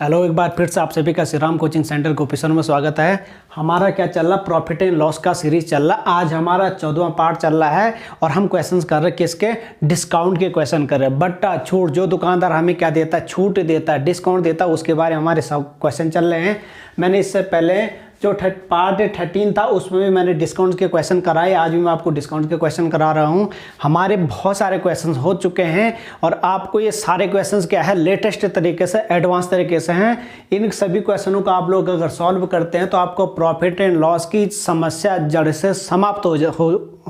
Hello, एक बार फिर से आप सभी का श्री राम कोचिंग सेंटर को ऑफिसर में स्वागत है। हमारा क्या चल रहा, प्रॉफिट एंड लॉस का सीरीज चल रहा। आज हमारा 14वां पार्ट चल रहा है और हम क्वेश्चंस कर रहे हैं किसके, डिस्काउंट के क्वेश्चन कर रहे हैं। बट्टा छूट, जो दुकानदार हमें क्या देता है, छूट देता है, डिस्काउंट देता है, उसके बारे में हमारे सब क्वेश्चन चल रहे हैं। मैंने इससे पहले जो पार्ट 13 था उसमें भी मैंने डिस्काउंट के क्वेश्चन कराए। आज भी मैं आपको डिस्काउंट के क्वेश्चन करा रहा हूं। हमारे बहुत सारे क्वेश्चन हो चुके हैं और आपको ये सारे क्वेश्चन क्या है, लेटेस्ट तरीके से, एडवांस तरीके से हैं। इन सभी क्वेश्चनों को आप लोग अगर सॉल्व करते हैं तो आपको प्रॉफिट एंड लॉस की समस्या जड़ से समाप्त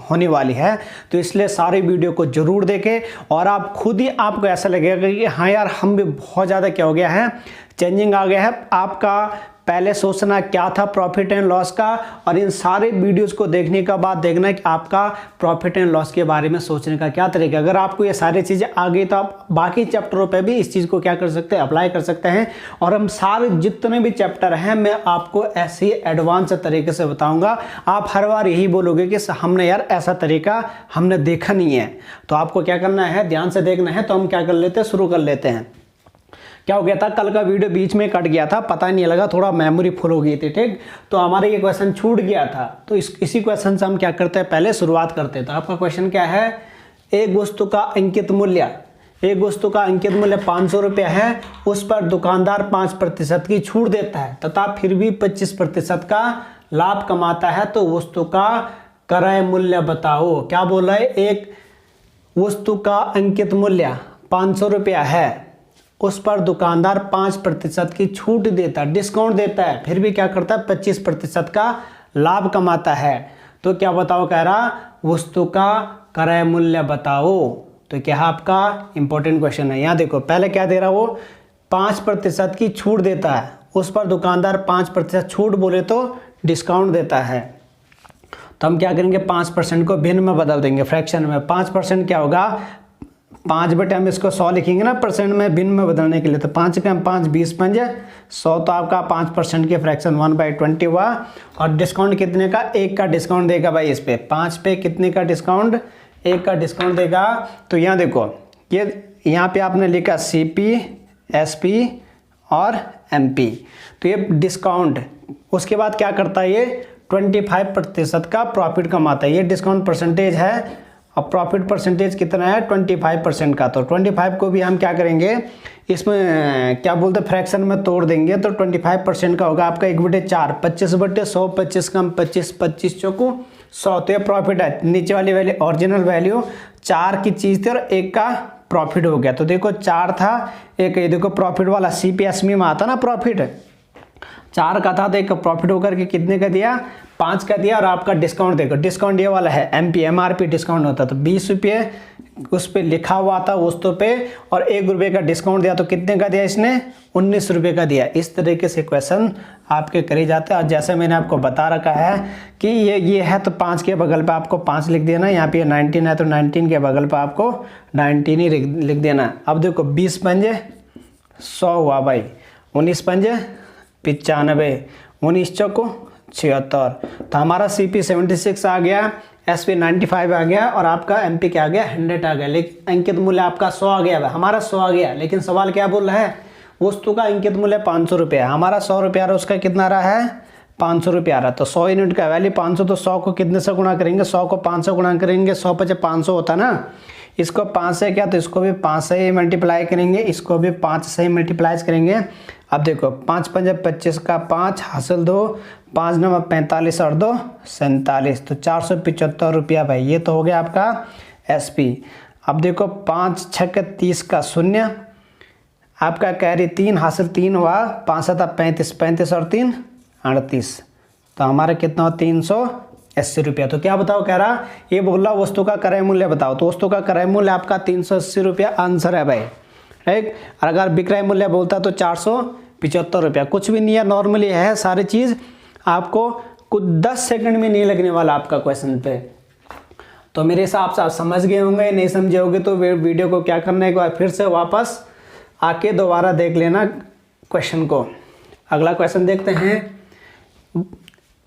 होने वाली है। तो इसलिए सारे वीडियो को जरूर देखें और आप खुद ही, आपको ऐसा लगेगा कि हाँ यार, हम भी बहुत ज़्यादा क्या हो गया है, चेंजिंग आ गया है। आपका पहले सोचना क्या था प्रॉफिट एंड लॉस का, और इन सारे वीडियोस को देखने के बाद देखना कि आपका प्रॉफिट एंड लॉस के बारे में सोचने का क्या तरीका। अगर आपको ये सारी चीज़ें आ गई तो आप बाकी चैप्टरों पे भी इस चीज़ को क्या कर सकते हैं, अप्लाई कर सकते हैं। और हम सारे जितने भी चैप्टर हैं मैं आपको ऐसे ही एडवांस तरीके से बताऊँगा। आप हर बार यही बोलोगे कि हमने यार ऐसा तरीका हमने देखा नहीं है। तो आपको क्या करना है, ध्यान से देखना है। तो हम क्या कर लेते हैं, शुरू कर लेते हैं। क्या हो गया था, कल का वीडियो बीच में कट गया था, पता नहीं लगा, थोड़ा मेमोरी फुल हो गई थी, ठीक। तो हमारे ये क्वेश्चन छूट गया था। तो इसी क्वेश्चन से हम क्या करते हैं, पहले शुरुआत करते हैं। तो आपका क्वेश्चन क्या है, एक वस्तु का अंकित मूल्य 500 रुपया है, उस पर दुकानदार 5% की छूट देता है तथा फिर भी 25% का लाभ कमाता है, तो वस्तु का क्रय मूल्य बताओ। क्या बोला है, एक वस्तु का अंकित मूल्य 500 रुपया है, उस पर दुकानदार 5% की छूट देता है, डिस्काउंट देता है, फिर भी क्या करता है, 25% का लाभ कमाता है। तो क्या बताओ, कह रहा वस्तु का क्रय मूल्य बताओ। तो क्या आपका इंपॉर्टेंट क्वेश्चन है। यहाँ देखो, पहले क्या दे रहा, वो 5% की छूट देता है, उस पर दुकानदार 5% छूट बोले तो डिस्काउंट देता है। तो हम क्या करेंगे, 5% को भिन्न में बदल देंगे, फ्रैक्शन में। 5% क्या होगा, 5 बटे हम इसको 100 लिखेंगे ना, परसेंट में भिन्न में बदलने के लिए। तो 5 के हम 5, 20 5 100, तो आपका 5% के फ्रैक्शन 1/20 हुआ। और डिस्काउंट कितने का, 1 का डिस्काउंट देगा भाई इस पे। 5 पे कितने का डिस्काउंट, 1 का डिस्काउंट देगा। तो यहाँ देखो, ये यहाँ पे आपने लिखा CP, SP और MP। तो ये डिस्काउंट, उसके बाद क्या करता है, ये 25% का प्रॉफिट कमाता है। ये डिस्काउंट परसेंटेज है और प्रॉफिट परसेंटेज कितना है, 25% का। तो 25 को भी हम क्या करेंगे, इसमें क्या बोलते हैं, फ्रैक्शन में तोड़ देंगे। तो 25% का होगा आपका 1/4, 25/100, 25 कम 25, 25 चौको 100। तो ये प्रॉफिट है। नीचे वाली वैल्यू ओरिजिनल वैल्यू 4 की चीज़ थी और 1 का प्रॉफिट हो गया। तो देखो 4 था, 1, ये देखो प्रॉफिट वाला CPSM में आता ना प्रॉफिट, 4 का था, तो एक प्रॉफिट होकर के कितने का दिया, 5 का दिया। और आपका डिस्काउंट देखो, डिस्काउंट ये वाला है MP, MRP डिस्काउंट होता, तो 20 रुपये उस पर लिखा हुआ था वस्तु पे, और 1 रुपये का डिस्काउंट दिया, तो कितने का दिया इसने, 19 रुपये का दिया। इस तरीके से क्वेश्चन आपके करे जाते हैं। और जैसे मैंने आपको बता रखा है कि ये है, तो 5 के बगल पे आपको 5 लिख देना। यहाँ पे 19 है तो 19 के बगल पे आपको 19 ही लिख देना। अब देखो 20 पंजे 100 हुआ भाई, 19 पंजे 95, 19 चौको 76। तो हमारा CP 76 आ गया, SP 95 आ गया, और आपका MP क्या आ गया, 100 आ गया। लेकिन अंकित मूल्य आपका 100 आ गया, हमारा 100 आ गया। लेकिन सवाल क्या बोल रहा है, वस्तु का अंकित मूल्य 500 रुपया, हमारा 100 रुपया आ रहा है, उसका कितना आ रहा है, 500 रुपया आ रहा है। तो 100 यूनिट का वैल्यू 500, तो 100 को कितने से गुणा करेंगे, 100 को 5 से गुणा करेंगे। 100 × 500 होता ना, इसको 5 से क्या, तो इसको भी 5 से ही मल्टीप्लाई करेंगे, इसको भी 5 से ही मल्टीप्लाई करेंगे। अब देखो 5 × 5 = 25 का 5 हासिल 2, 5 9 45 और 2 47, तो 475 रुपया भाई। ये तो हो गया आपका SP। अब देखो 5 6 30 का 0, आपका कैरी 3 हासिल 3 हुआ, 5 7 35, 35 और 3 38, तो हमारा कितना हो, 380 रुपया। तो क्या बताओ, कह रहा ये बोल रहा वस्तु का क्रय मूल्य बताओ। तो वस्तु का क्रय मूल्य आपका 380 रुपया आंसर है भाई, राइट। और अगर विक्रय मूल्य बोलता तो 475 रुपया। कुछ भी नहीं है, नॉर्मली है सारी चीज़। आपको कुछ 10 सेकंड में नहीं लगने वाला आपका क्वेश्चन पे। तो मेरे हिसाब से आप समझ गए होंगे, नहीं समझे होंगे तो वीडियो को क्या करना है, एक बार फिर से वापस आके दोबारा देख लेना क्वेश्चन को। अगला क्वेश्चन देखते हैं।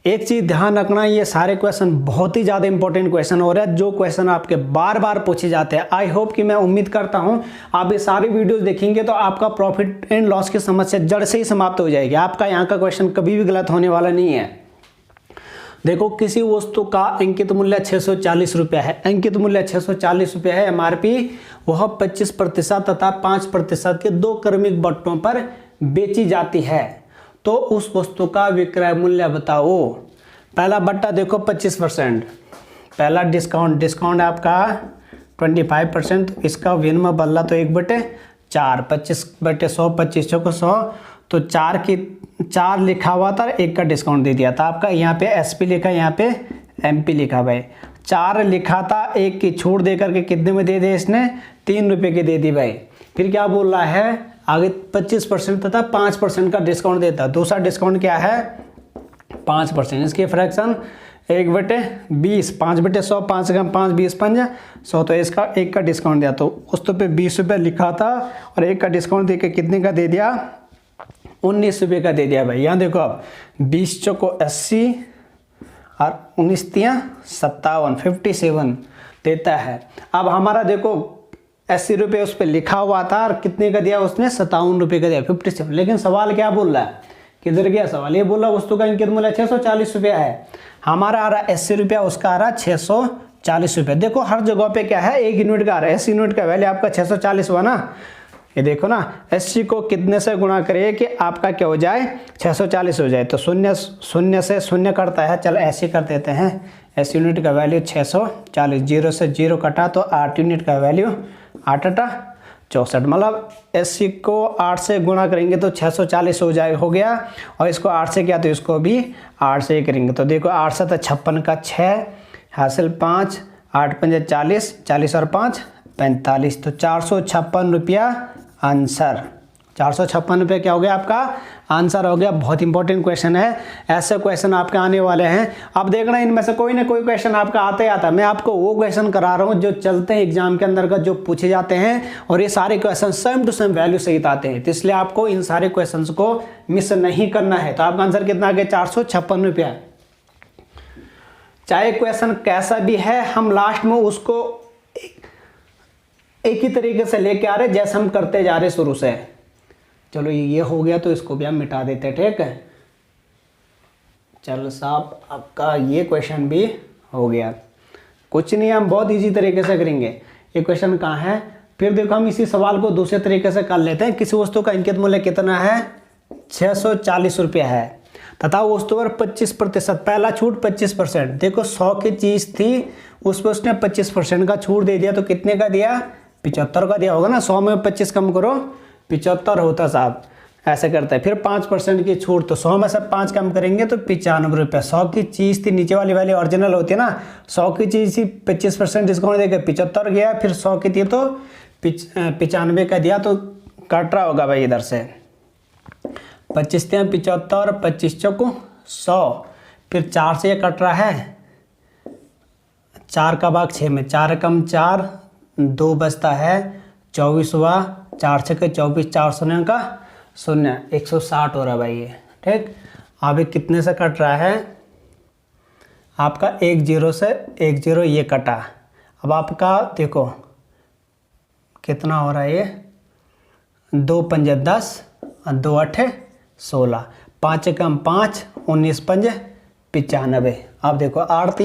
एक चीज़ ध्यान रखना, ये सारे क्वेश्चन बहुत ही ज़्यादा इंपॉर्टेंट क्वेश्चन हो रहे हैं, जो क्वेश्चन आपके बार बार पूछे जाते हैं। आई होप कि मैं उम्मीद करता हूँ आप ये सारी वीडियोस देखेंगे तो आपका प्रॉफिट एंड लॉस की समस्या जड़ से ही समाप्त हो जाएगी। आपका यहाँ का क्वेश्चन कभी भी गलत होने वाला नहीं है। देखो, किसी वस्तु का अंकित मूल्य 640 रुपया है, अंकित मूल्य 640 रुपया है, MRP वह 25% तथा 5% के 2 क्रमिक बट्टों पर बेची जाती है, तो उस वस्तु का विक्रय मूल्य बताओ। पहला बट्टा देखो 25%, पहला डिस्काउंट है आपका 25%, इसका विनिमय बदला तो 1/4, 25/100, 25 चौको 100, तो 4 लिखा हुआ था, 1 का डिस्काउंट दे दिया था आपका। यहाँ पे SP लिखा, यहाँ पे MP लिखा भाई। 4 लिखा था, 1 की छूट दे करके कितने में दे दिया इसने, 3 रुपये की दे दी भाई। फिर क्या बोल रहा है आगे, 25% तथा 5% का डिस्काउंट देता। दूसरा डिस्काउंट क्या है, 5%। इसकी फ्रैक्शन 1/20, 5/100, 5 का 5, 20 5 100, तो इसका 1 का डिस्काउंट दिया, तो उस तो पे 20 रुपये लिखा था और 1 का डिस्काउंट दे के कितने का दे दिया, 19 रुपये का दे दिया भाई। यहाँ देखो अब 20 चौको 80 और 19 तियाँ 57, 57 देता है। अब हमारा देखो 80 रुपये उस पर लिखा हुआ था और कितने का दिया उसने, 57 रुपये का दिया, 57। लेकिन सवाल क्या बोल रहा है, किधर गया सवाल, ये बोल रहा वस्तु का अंकित मूल्य 640 रुपया है, हमारा आ रहा है 80 रुपया, उसका आ रहा है 640 रुपये। देखो हर जगह पे क्या है, 1 यूनिट का आ रहा है, 80 यूनिट का वैल्यू आपका 640 हुआ ना। ये देखो ना, 80 को कितने से गुणा करिए कि आपका क्या हो जाए, 640 हो जाए, तो 0 से 0 कटता है, चलो ऐसे कर देते हैं। 80 यूनिट का वैल्यू 640, 0 से 0 कटा तो 8 यूनिट का वैल्यू 8 64, मतलब 80 को 8 से गुणा करेंगे तो 640 हो गया, और इसको 8 से किया तो इसको भी 8 से ही करेंगे। तो देखो 8 से तो 56 का 6 हासिल 5, 8 5 40, 40 और 5 45, तो 456 रुपया आंसर। 456 रुपये क्या हो गया आपका आंसर हो गया। बहुत इंपॉर्टेंट क्वेश्चन है, ऐसे क्वेश्चन आपके आने वाले हैं। अब देखना इनमें से कोई ना कोई क्वेश्चन आपका आता ही आता है। मैं आपको वो क्वेश्चन करा रहा हूँ जो चलते हैं एग्जाम के अंदर का, जो पूछे जाते हैं, और ये सारे question same to same value सहित आते हैं, तो इसलिए आपको इन सारे क्वेश्चन को मिस नहीं करना है। तो आपका आंसर कितना आ गया, 456 रुपया। चाहे क्वेश्चन कैसा भी है, हम लास्ट में उसको एक ही तरीके से लेके आ रहे जैसे हम करते जा रहे शुरू से। चलो ये हो गया, तो इसको भी हम मिटा देते हैं, ठीक है। चलो साहब, आपका ये क्वेश्चन भी हो गया। कुछ नहीं, हम बहुत इजी तरीके से करेंगे। ये क्वेश्चन कहाँ है, फिर देखो हम इसी सवाल को दूसरे तरीके से कर लेते हैं। किसी वस्तु का अंकित मूल्य कितना है, 640 रुपया है, तथा वस्तु पर 25%, पहला छूट 25%। देखो 100 की चीज़ थी, उस पर उसने 25% का छूट दे दिया, तो कितने का दिया, 75 का दिया होगा ना। 100 में 25 कम करो, 75 होता साहब, ऐसे करता है। फिर 5% की छूट, तो 100 में से 5 कम करेंगे तो 95 रुपये। 100 की चीज़ थी, नीचे वाली वैल्यू ओरिजिनल होती है ना, 100 की चीज़ थी, 25% डिस्काउंट देकर 75 गया, फिर 100 की थी तो 95 का दिया, तो कट रहा होगा भाई इधर से 25 75, 25 चौको 100, फिर 4 से ये कट रहा है, 4 का भाग 6 में, 4 कम 4, 2 बचता है 24 हुआ, 4 6 के 24, 4 शून्य का 0, 160 हो रहा है भाई ये, ठीक। अभी कितने से कट रहा है आपका, 1 0 से 1 0 ये कटा। अब आपका देखो कितना हो रहा है ये, 2 5 10, 2 8 16, 5 कम 5, 19 5 95। अब देखो 8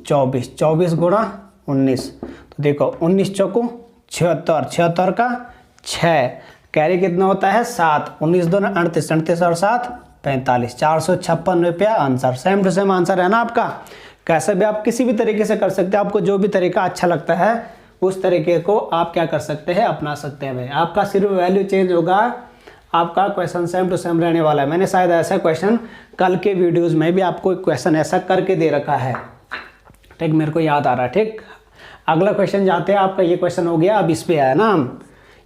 24, 24 गुणा 19, तो देखो 19 चौको 76, 76 का 6, कैरी कितना होता है 7, 19 2 38, 38 और 7 45, 456 रुपया answer. Same to same answer है ना आपका। कैसे भी आप किसी भी तरीके से कर सकते हैं, आपको जो भी तरीका अच्छा लगता है उस तरीके को आप क्या कर सकते हैं, अपना सकते हैं भाई। आपका सिर्फ वैल्यू चेंज होगा, आपका क्वेश्चन सेम टू सेम रहने वाला है। मैंने शायद ऐसा क्वेश्चन कल के वीडियोज़ में भी आपको क्वेश्चन ऐसा करके दे रखा है, ठीक, मेरे को याद आ रहा है, ठीक। अगला क्वेश्चन जाते हैं, आपका ये क्वेश्चन हो गया। अब इस पे है ना, हम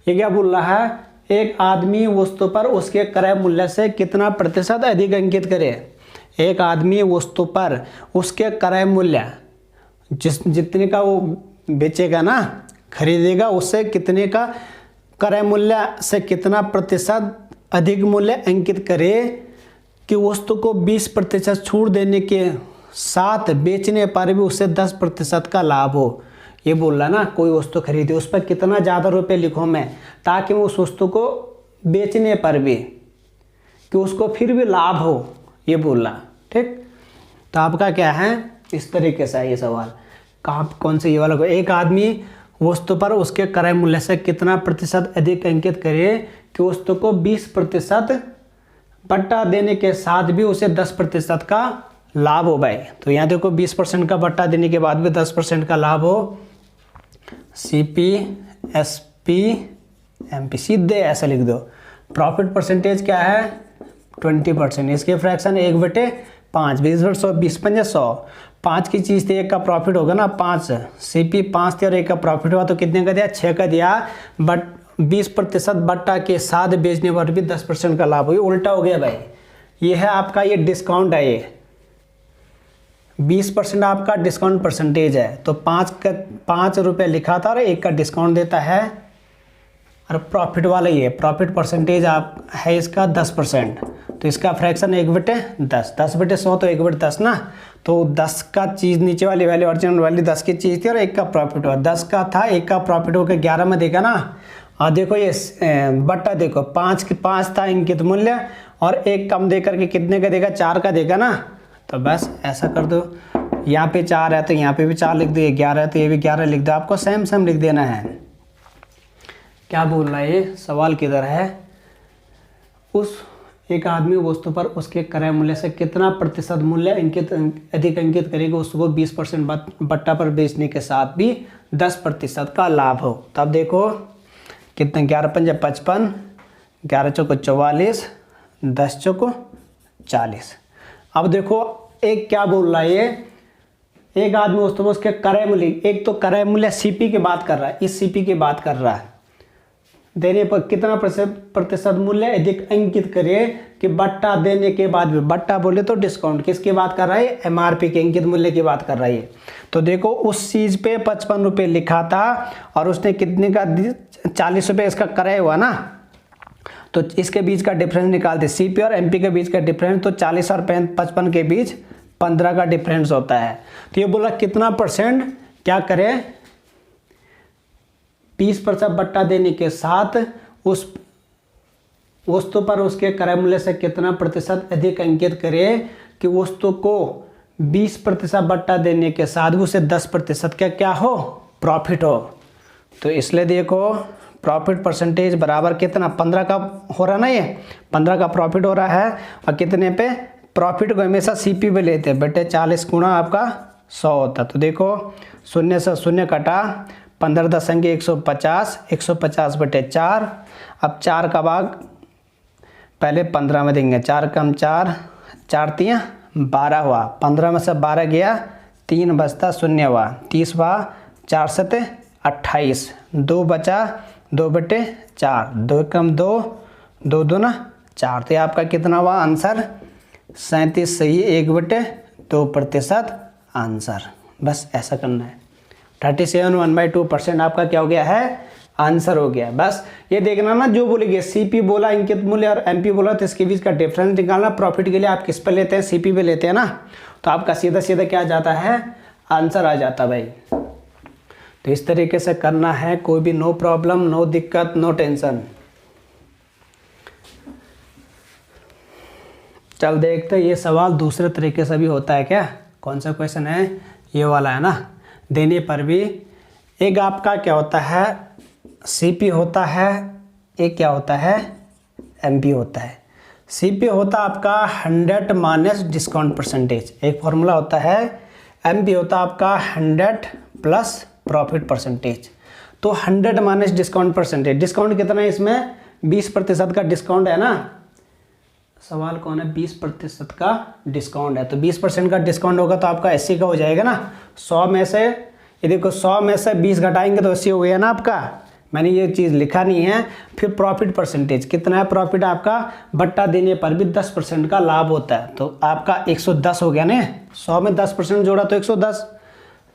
ये क्या बोल रहा है, एक आदमी वस्तु पर उसके क्रय मूल्य से कितना प्रतिशत अधिक अंकित करे। एक आदमी वस्तु पर उसके क्रय मूल्य जितने का वो बेचेगा ना, खरीदेगा, उससे कितने का क्रय मूल्य से कितना प्रतिशत अधिक मूल्य अंकित करे कि वस्तु को 20% छूट देने के साथ बेचने पर भी उसे 10% का लाभ हो। ये बोल रहा ना, कोई वस्तु खरीदे उस पर कितना ज़्यादा रुपए लिखूँ मैं, ताकि मैं उस वस्तु को बेचने पर भी कि उसको फिर भी लाभ हो, ये बोल रहा। ठीक, तो आपका क्या है, इस तरीके से है ये सवाल। कहाँ कौन से ये वाला को, एक आदमी वस्तु पर उसके क्रय मूल्य से कितना प्रतिशत अधिक अंकित करे कि वस्तु को 20% बट्टा देने के साथ भी उसे 10% का लाभ हो भाई। तो यहाँ देखो 20% का बट्टा देने के बाद भी 10% का लाभ हो, CP SP MP सीधे ऐसा लिख दो। प्रॉफिट परसेंटेज क्या है 20%, इसके फ्रैक्शन 1/5, 20/100, 20×100, 5 की चीज़ थी, 1 का प्रॉफिट होगा ना 5, CP 5 थी और 1 का प्रॉफिट हुआ तो कितने का दिया 6 का दिया, बट 20% बट्टा के साथ बेचने पर भी 10% का लाभ हो। ये उल्टा हो गया भाई, ये है आपका, ये डिस्काउंट है, ये 20% आपका डिस्काउंट परसेंटेज है, तो 5 रुपये लिखा था और 1 का डिस्काउंट देता है, और प्रॉफिट वाला ये प्रॉफिट परसेंटेज आप है इसका 10%, तो इसका फ्रैक्शन 1/10, 10/100 तो 1/10 ना, तो 10 का चीज़ नीचे वाली वैल्यू ओरिजिनल वैल्यू 10 की चीज़ थी और 1 का प्रॉफिट हुआ, 10 का था 1 का प्रॉफिट होकर 11 में देगा ना। और देखो ये बट्टा देखो 5 था अंकित मूल्य और 1 कम दे करके कितने का देगा 4 का देगा ना, तो बस ऐसा कर दो, यहाँ पे 4 है तो यहाँ पे भी 4 लिख दो, 11 है तो ये भी 11 लिख दो, आपको सेम लिख देना है। क्या बोल रहा है ये सवाल किधर है, उस एक आदमी वस्तु पर उसके क्रय मूल्य से कितना प्रतिशत मूल्य अधिक अंकित करेगा उसको 20% बट्टा पर बेचने के साथ भी 10% का लाभ हो। तब देखो कितने, 11×5 55, 11×4 44, 10×4 40। अब देखो एक क्या बोल रहा है ये, एक आदमी वस्तु पर उसके क्रय मूल्य, एक तो क्रय मूल्य CP की बात कर रहा है, इस CP की बात कर रहा है, देने पर कितना प्रतिशत मूल्य अधिक अंकित करे कि बट्टा देने के बाद भी, बट्टा बोले तो डिस्काउंट, किसकी बात कर रहा है MRP के अंकित मूल्य की बात कर रहा है। तो देखो उस चीज़ पे 55 रुपये लिखा था और उसने कितने का 40 रुपये इसका क्रय हुआ ना, तो इसके बीच का डिफरेंस निकालते, CP और MP के बीच का डिफरेंस, तो 40 और 55 के बीच 15 का डिफरेंस होता है। तो ये बोला कितना परसेंट क्या करे, 20% बट्टा देने के साथ उस वस्तु पर उसके क्रय मूल्य से कितना प्रतिशत अधिक अंकित करे कि वस्तु को 20% बट्टा देने के साथ उसे 10% का क्या हो प्रॉफिट हो। तो इसलिए देखो प्रॉफिट परसेंटेज बराबर कितना 15 का हो रहा ना, ये 15 का प्रॉफिट हो रहा है और कितने पे प्रॉफिट को हमेशा CP पे लेते हैं बेटे, 40 गुणा आपका 100 होता। तो देखो 0 से 0 कटा, 15 10 150, 150/4, अब 4 का भाग पहले 15 में देंगे, 4 कम 4, 4 3 12 हुआ, 15 में से 12 गया 3 बचता 0 हुआ, 30 हुआ, 4 7 28, 2 बचा 2/4, 2 कम 2, 2 2 4, तो आपका कितना हुआ आंसर 37 सही, 1/2% आंसर। बस ऐसा करना है, 37 1/2% आपका क्या हो गया है आंसर हो गया। बस ये देखना ना, जो बोलेंगे CP बोला अंकित मूल्य और MP बोला तो इसके बीच का डिफरेंस निकालना। प्रॉफिट के लिए आप किस पे लेते हैं CP पे लेते हैं ना, तो आपका सीधा सीधा क्या जाता है आंसर आ जाता भाई। तो इस तरीके से करना है, कोई भी नो प्रॉब्लम, नो दिक्कत, नो टेंशन। चल देखते ये सवाल दूसरे तरीके से भी होता है क्या। कौन सा क्वेश्चन है, ये वाला है ना, देने पर भी एक आपका क्या होता है CP होता है, एक क्या होता है MP होता है। CP होता है आपका 100 माइनस डिस्काउंट परसेंटेज, एक फॉर्मूला होता है। MP होता है आपका 100 प्लस प्रॉफिट परसेंटेज। तो 100 माइनस डिस्काउंट परसेंटेज, डिस्काउंट कितना है इसमें 20% का डिस्काउंट है ना, सवाल कौन है 20% का डिस्काउंट है, तो 20% का डिस्काउंट होगा तो आपका 80 का हो जाएगा ना। 100 में से ये देखो 100 में से 20 घटाएंगे तो 80 हो गया ना आपका, मैंने ये चीज़ लिखा नहीं है। फिर प्रॉफिट परसेंटेज कितना है, प्रॉफिट आपका बट्टा देने पर भी 10% का लाभ होता है, तो आपका 110 हो गया ना, 100 में 10% जोड़ा तो 110।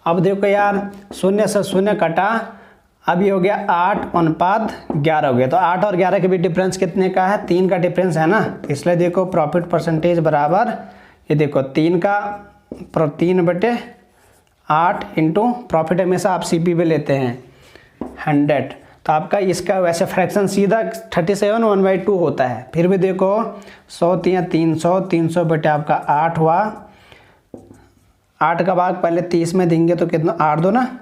अब देखो यार 0 से 0 कटा, अब ये हो गया 8:11 हो गया। तो 8 और 11 के भी डिफरेंस कितने का है? 3 का डिफरेंस है ना। इसलिए देखो प्रॉफिट परसेंटेज बराबर, ये देखो 3/8 इंटू प्रॉफिट, हमेशा आप सीपी पे लेते हैं 100। तो आपका इसका वैसे फ्रैक्शन सीधा 37 1/2 होता है। फिर भी देखो 100 × 300, 300 बटे आपका 8 हुआ। 8 का भाग पहले 30 में देंगे तो कितना, 8 दो ना,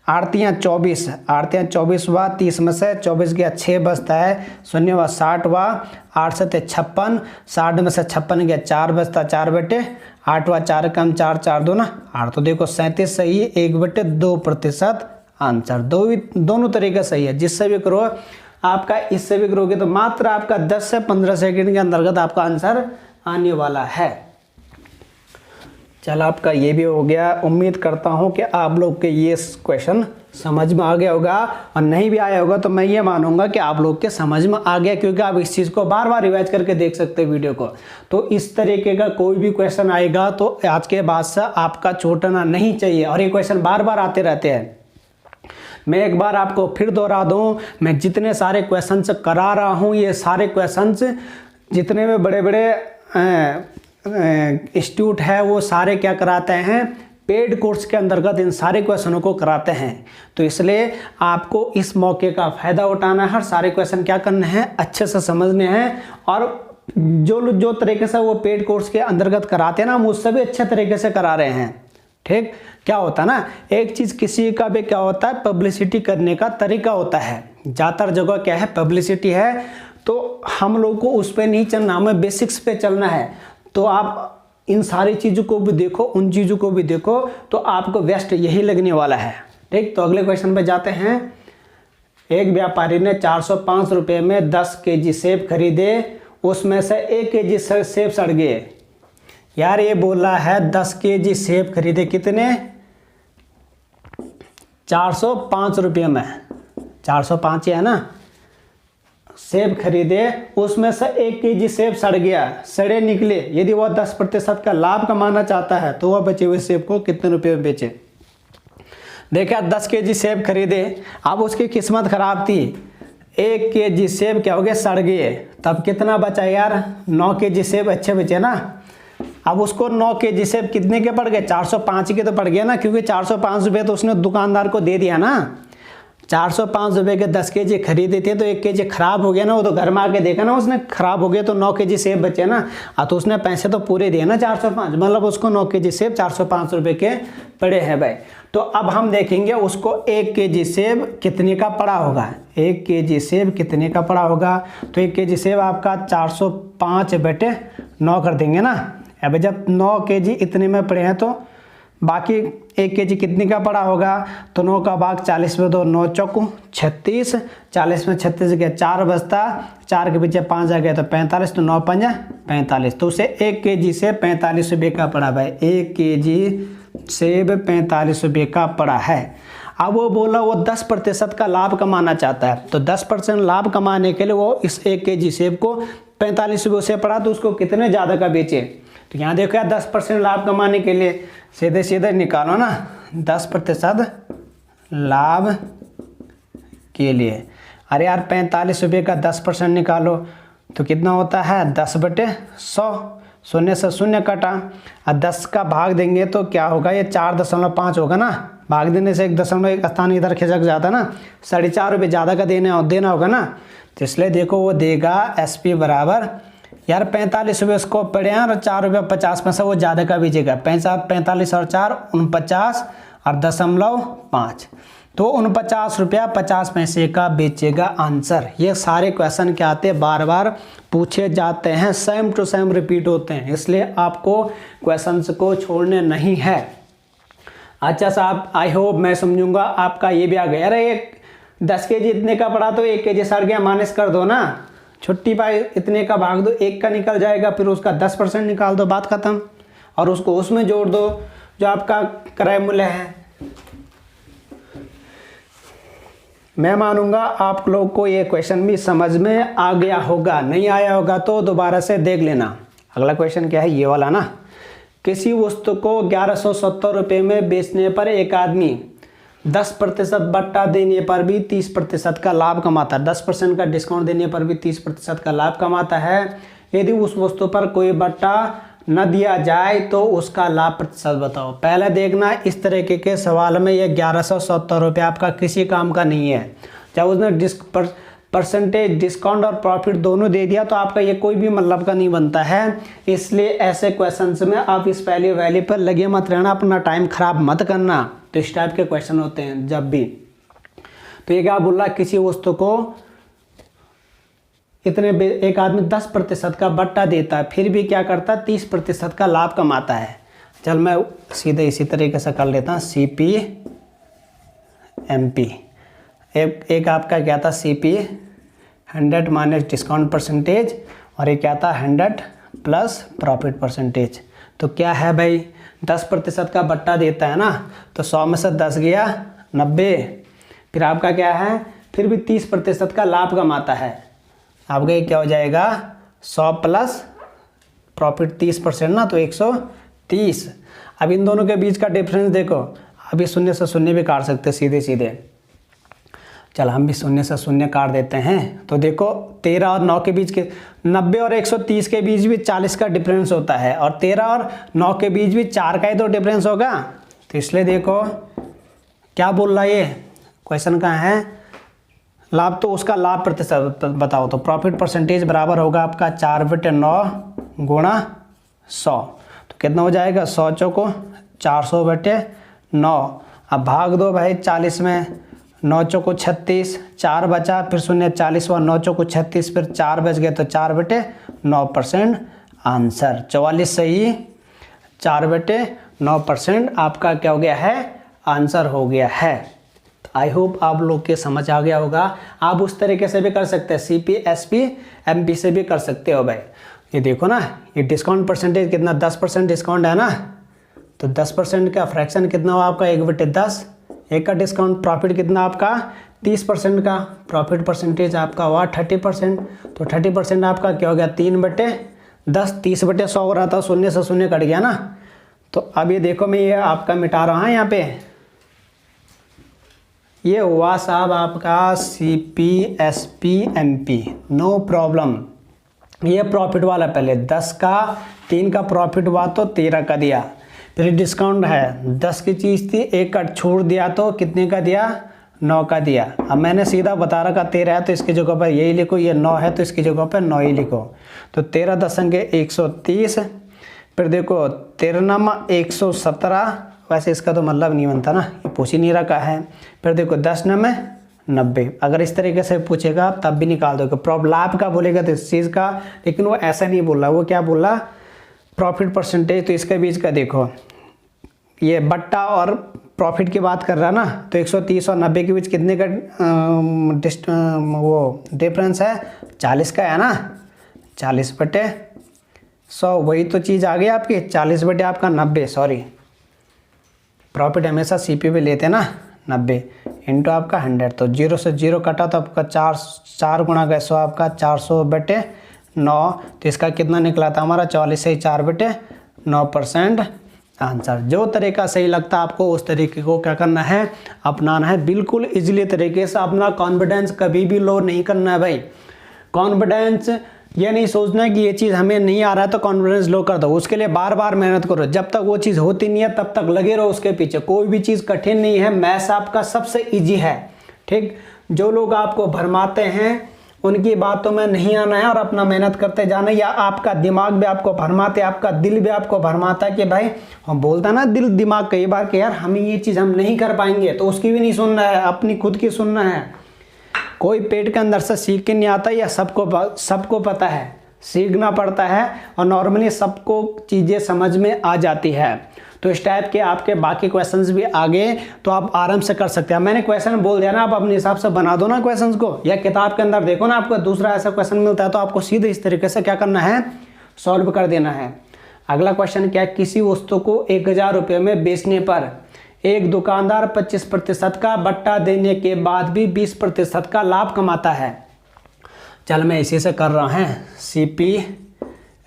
8 × 24, 8 × 24 हुआ। 30 में से 24 गया 6 बचता है, 0 हुआ 60 हुआ। 8 से 56, 60 में से 56 गया 4 बचता, 4/8 हुआ। 4 कम 4, 4 दो ना 8। तो देखो 37 सही है, 1/2% आंसर। दोनों तरीके सही है, जिससे भी करो। आपका इससे भी करोगे तो मात्र आपका 10 से 15 सेकंड के अंतर्गत आपका आंसर आने वाला है। चल आपका ये भी हो गया। उम्मीद करता हूँ कि आप लोग के ये क्वेश्चन समझ में आ गया होगा, और नहीं भी आया होगा तो मैं ये मानूंगा कि आप लोग के समझ में आ गया, क्योंकि आप इस चीज़ को बार बार रिवाइज करके देख सकते हैं वीडियो को। तो इस तरीके का कोई भी क्वेश्चन आएगा तो आज के बाद से आपका छूटना नहीं चाहिए, और ये क्वेश्चन बार बार आते रहते हैं। मैं एक बार आपको फिर दोहरा दूं, मैं जितने सारे क्वेश्चंस करा रहा हूं, ये सारे क्वेश्चंस जितने में बड़े बड़े इंस्टीट्यूट है वो सारे क्या कराते हैं, पेड कोर्स के अंतर्गत इन सारे क्वेश्चनों को कराते हैं। तो इसलिए आपको इस मौके का फ़ायदा उठाना है, हर सारे क्वेश्चन क्या करने हैं, अच्छे से समझने हैं। और जो तरीके से वो पेड कोर्स के अंतर्गत कराते हैं ना, हम उससे भी अच्छे तरीके से करा रहे हैं। ठीक, क्या होता है ना, एक चीज़ किसी का भी क्या होता है, पब्लिसिटी करने का तरीका होता है। ज़्यादातर जगह क्या है, पब्लिसिटी है। तो हम लोग को उस पर नहीं चलना, हमें बेसिक्स पे चलना है। तो आप इन सारी चीज़ों को भी देखो, उन चीज़ों को भी देखो, तो आपको बेस्ट यही लगने वाला है। ठीक, तो अगले क्वेश्चन पे जाते हैं। एक व्यापारी ने 405 रुपये में 10 kg सेब खरीदे, उसमें से 1 kg सेब सड़ गए। यार ये बोला है 10 kg सेब खरीदे, कितने, 405 रुपये में, 405 है ना, सेब खरीदे, उसमें से 1 kg सेब सड़ गया, सड़े निकले। यदि वह 10% का लाभ कमाना चाहता है तो वह बचे हुए सेब को कितने रुपए में बेचे। देखा 10 kg सेब खरीदे, अब उसकी किस्मत खराब थी, 1 kg सेब क्या हो गया, सड़ गए। तब कितना बचा यार, 9 kg सेब अच्छे बचे ना। अब उसको 9 kg सेब कितने के पड़ गए, 405 के तो पड़ गया ना, क्योंकि 405 रुपये तो उसने दुकानदार को दे दिया ना। 405 रुपये के 10 kg खरीदे थे, तो 1 kg खराब हो गया ना, वो तो घर में आके देखा ना उसने, खराब हो गया तो 9 kg सेब बचे ना। तो उसने पैसे तो पूरे दिए ना 405, मतलब उसको 9 kg सेब 405 रुपये के पड़े हैं भाई। तो अब हम देखेंगे उसको 1 kg सेब कितने का पड़ा होगा, 1 kg सेब कितने का पड़ा होगा। तो 1 kg सेब आपका 405/9 कर देंगे ना। अब जब 9 kg इतने में पड़े हैं तो बाकी 1 kg कितने का पड़ा होगा, तो 9 का भाग 40 में 2, 9 चौको 36, 40 में 36 गया 4 बचता, 4 के पीछे 5 आ गया तो 45, तो 9 5 45। तो उसे 1 kg से 45 रुपये का पड़ा भाई, 1 kg सेब 45 रुपये का पड़ा है। अब वो बोला वो 10% का लाभ कमाना चाहता है, तो 10% लाभ कमाने के लिए वो इस 1 kg सेब को 45 रुपये से पड़ा, तो उसको कितने ज़्यादा का बेचे। तो यहाँ देखो यार 10% लाभ कमाने के लिए सीधे सीधे निकालो ना, 10% लाभ के लिए। अरे यार 45 रुपये का 10% निकालो तो कितना होता है, 10/100, शून्य से शून्य कटा, और 10 का भाग देंगे तो क्या होगा, ये 4.5 होगा ना। भाग देने से 1.1 स्थान इधर खिसक जाता ना, 4.5 रुपये ज़्यादा का देना होगा ना। तो इसलिए देखो वो देगा SP बराबर, यार 45 रुपये उसको पड़े हैं, और 4.50 में से वो ज़्यादा का बेचेगा। 45 और 4 49 और 0.5, तो 49 रुपया 50 पैसे का बेचेगा आंसर। ये सारे क्वेश्चन क्या आते हैं, बार बार पूछे जाते हैं, सेम टू सेम रिपीट होते हैं, इसलिए आपको क्वेश्चंस को छोड़ने नहीं है। अच्छा साहब, आई होप मैं समझूंगा आपका ये भी आ गया। अरे 10 kg इतने का पड़ा तो 1 kg सड़ गया, माइनस कर दो ना, छुट्टी पाई, इतने का भाग दो, 1 का निकल जाएगा, फिर उसका 10% निकाल दो, बात खत्म, और उसको उसमें जोड़ दो जो आपका क्रय मूल्य है। मैं मानूंगा आप लोग को ये क्वेश्चन भी समझ में आ गया होगा, नहीं आया होगा तो दोबारा से देख लेना। अगला क्वेश्चन क्या है, ये वाला ना, किसी वस्तु को 1170 रुपये में बेचने पर एक आदमी 10% बट्टा देने पर भी 30% का लाभ कमाता है, 10% का डिस्काउंट देने पर भी 30% का लाभ कमाता है। यदि उस वस्तु पर कोई बट्टा न दिया जाए तो उसका लाभ प्रतिशत बताओ। पहले देखना, इस तरीके के सवाल में ये 1170 रुपये आपका किसी काम का नहीं है। जब उसने परसेंटेज डिस्काउंट और प्रॉफिट दोनों दे दिया तो आपका ये कोई भी मतलब का नहीं बनता है। इसलिए ऐसे क्वेश्चंस में आप इस पहली वैल्यू पर लगे मत रहना, अपना टाइम खराब मत करना। तो इस टाइप के क्वेश्चन होते हैं जब भी। तो ये क्या बोल रहा है, किसी वस्तु को इतने एक आदमी 10% का बट्टा देता है, फिर भी क्या करता है 30% का लाभ कमाता है। चल मैं सीधे इसी तरीके से कर लेता हूँ, CPMP। एक आपका क्या था, CP 100 माइनस डिस्काउंट परसेंटेज, और एक क्या था 100 प्लस प्रॉफिट परसेंटेज। तो क्या है भाई, 10% का बट्टा देता है ना, तो 100 में से 10 गया 90। फिर आपका क्या है, फिर भी 30% का लाभ कमाता है। आपका ये क्या हो जाएगा, 100 प्लस प्रॉफिट 30% ना, तो 130। अब इन दोनों के बीच का डिफरेंस देखो, अभी शून्य से शून्य भी काट सकते सीधे सीधे। चल हम भी शून्य से शून्य काट देते हैं। तो देखो 13 और 9 के बीच के, 90 और 130 के बीच भी 40 का डिफरेंस होता है, और 13 और 9 के बीच भी 4 का ही तो डिफरेंस होगा। तो इसलिए देखो क्या बोल रहा है ये क्वेश्चन, कहाँ है, लाभ तो उसका लाभ प्रतिशत बताओ। तो प्रॉफिट परसेंटेज बराबर होगा आपका 4/9 गुणा 100। तो कितना हो जाएगा, 100 चौको 400/9। अब भाग दो भाई 40 में, 9 चौको 36, 4 बचा, फिर 0 40 हुआ, 9 चौको 36, फिर 4 बच गए, तो 4/9% आंसर। 44 सही, 4/9% आपका क्या हो गया है, आंसर हो गया है। आई होप आप लोग के समझ आ गया होगा। आप उस तरीके से भी कर सकते हैं, CPMP से भी कर सकते हो भाई। ये देखो ना, ये डिस्काउंट परसेंटेज कितना, 10% डिस्काउंट है ना, तो 10% का फ्रैक्शन कितना हुआ आपका, 1/10। एक का डिस्काउंट, प्रॉफिट कितना आपका 30% का, प्रॉफिट परसेंटेज आपका हुआ 30%। तो 30% आपका क्या हो गया, 3/10। 30/100 हो रहा था, शून्य से शून्य कट गया ना। तो अब ये देखो, मैं ये आपका मिटा रहा हूँ यहाँ पे, ये हुआ साहब आपका CPMP, नो प्रॉब्लम। ये प्रॉफिट वाला, पहले 10 का 3 का प्रॉफिट हुआ तो 13 का दिया, फिर डिस्काउंट है 10 की चीज़ थी, 1 का छोड़ दिया तो कितने का दिया, 9 का दिया। अब मैंने सीधा बता रखा 13 है तो इसकी जगह पर यही लिखो, ये 9 है तो इसकी जगह पर 9 ही लिखो। तो 13 दशंग 130, फिर देखो 13 नामा 117, वैसे इसका तो मतलब नहीं बनता ना, ये पूछ ही नहीं रखा है। फिर देखो 10 में 90, अगर इस तरीके से पूछेगा तब भी निकाल दोगे। प्रॉफिट लाभ का बोलेगा तो इस चीज़ का, लेकिन वो ऐसा नहीं बोला, वो क्या बोला, प्रॉफिट परसेंटेज। तो इसके बीच का देखो, ये बट्टा और प्रॉफिट की बात कर रहा ना, तो 130 और 90 के बीच कितने का वो डिफरेंस है, 40 का है ना, 40/100। वही तो चीज़ आ गई आपकी, 40/ आपका 90, सॉरी प्रॉफिट हमेशा CP पे लेते हैं ना, 90 इंटू आपका 100। तो 0 से 0 कटा तो आपका 4 गुणा का 100 आपका 400/9। तो इसका कितना निकला था हमारा, 44 से 4/9% आंसर। जो तरीका सही लगता है आपको उस तरीके को क्या करना है, अपनाना है, बिल्कुल इजीली तरीके से। अपना कॉन्फिडेंस कभी भी लो नहीं करना है भाई। कॉन्फिडेंस ये नहीं सोचना है कि ये चीज़ हमें नहीं आ रहा है तो कॉन्फिडेंस लो कर दो, उसके लिए बार बार मेहनत करो। जब तक वो चीज़ होती नहीं है तब तक लगे रहो उसके पीछे। कोई भी चीज़ कठिन नहीं है, मैथ्स आपका सबसे ईजी है, ठीक। जो लोग आपको भरमाते हैं उनकी बातों में नहीं आना है और अपना मेहनत करते जाना है। या आपका दिमाग भी आपको भरमाते, आपका दिल भी आपको भरमाता है कि भाई, हम बोलता ना दिल दिमाग कई बार कि यार हमें ये चीज़ हम नहीं कर पाएंगे, तो उसकी भी नहीं सुनना है, अपनी खुद की सुनना है। कोई पेट के अंदर से सीख के नहीं आता, या सबको पता है, सीखना पड़ता है, और नॉर्मली सबको चीज़ें समझ में आ जाती है। तो इस टाइप के आपके बाकी क्वेश्चंस भी आगे तो आप आराम से कर सकते हैं। मैंने क्वेश्चन बोल दिया ना, आप अपने हिसाब से बना दो ना क्वेश्चंस को, या किताब के अंदर देखो ना, आपको दूसरा ऐसा क्वेश्चन मिलता है तो आपको सीधे इस तरीके से क्या करना है, सॉल्व कर देना है। अगला क्वेश्चन क्या है, किसी वस्तु को 1000 रुपये में बेचने पर एक दुकानदार 25% का बट्टा देने के बाद भी 20% का लाभ कमाता है। चल मैं इसी से कर रहा हूँ, CPMP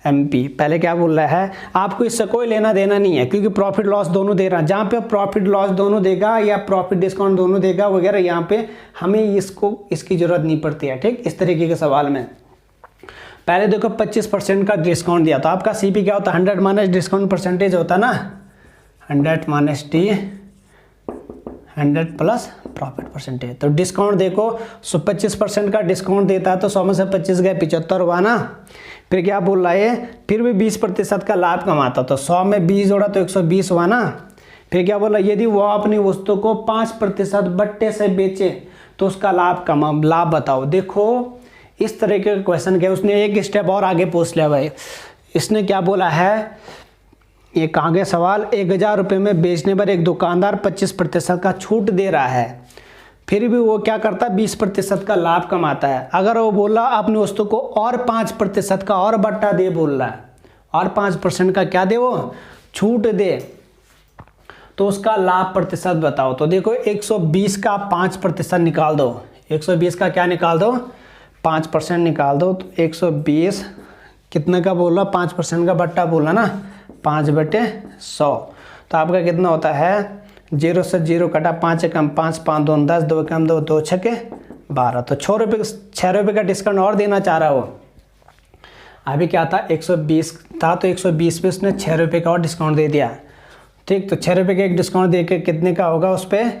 MP। पहले क्या बोल रहा है, आपको इससे कोई लेना देना नहीं है क्योंकि प्रॉफिट लॉस दोनों दे रहा है। जहाँ पे प्रॉफिट लॉस दोनों देगा या प्रॉफिट डिस्काउंट दोनों देगा वगैरह, यहाँ पे हमें इसकी ज़रूरत नहीं पड़ती है। ठीक, इस तरीके के सवाल में पहले देखो 25% का डिस्काउंट दिया तो आपका CP क्या होता है, 100 माइनस डिस्काउंट परसेंटेज होता है ना, 100 minus T 100 plus profit percentage. तो डिस्काउंट देखो 25% का डिस्काउंट देता है तो 100 में से 25 गए 75 हुआ ना। फिर क्या बोल रहा है, फिर भी 20% का लाभ कमाता तो 100 में 20 जोड़ा तो 120 हुआ ना। फिर क्या बोला, यदि वो अपनी वस्तु को 5% बट्टे से बेचे तो उसका लाभ बताओ। देखो इस तरह के क्वेश्चन क्या, उसने एक स्टेप और आगे पूछ लिया भाई। इसने क्या बोला है, ये कहाँ गया सवाल, 1000 रुपये में बेचने पर एक दुकानदार 25% का छूट दे रहा है, फिर भी वो क्या करता है 20% का लाभ कमाता है। अगर वो बोला अपनी वस्तु को और 5% का और बट्टा दे बोल रहा है, और 5% का क्या दे, वो छूट दे, तो उसका लाभ प्रतिशत बताओ। तो देखो 120 का 5% निकाल दो, 120 का क्या निकाल दो, 5% निकाल दो। तो 120 कितने का बोला, 5% का बट्टा बोला ना, 5/100। तो आपका कितना होता है, 0 से 0 कटा, 5 कम 5, 5 2 10, 2 कम 2, 2 6 12। तो 6 रुपये का डिस्काउंट और देना चाह रहा हो। अभी क्या था 120 था तो 120 पे उसने 6 रुपये का और डिस्काउंट दे दिया। ठीक, तो 6 रुपये का एक डिस्काउंट दे के कितने का होगा उस पर,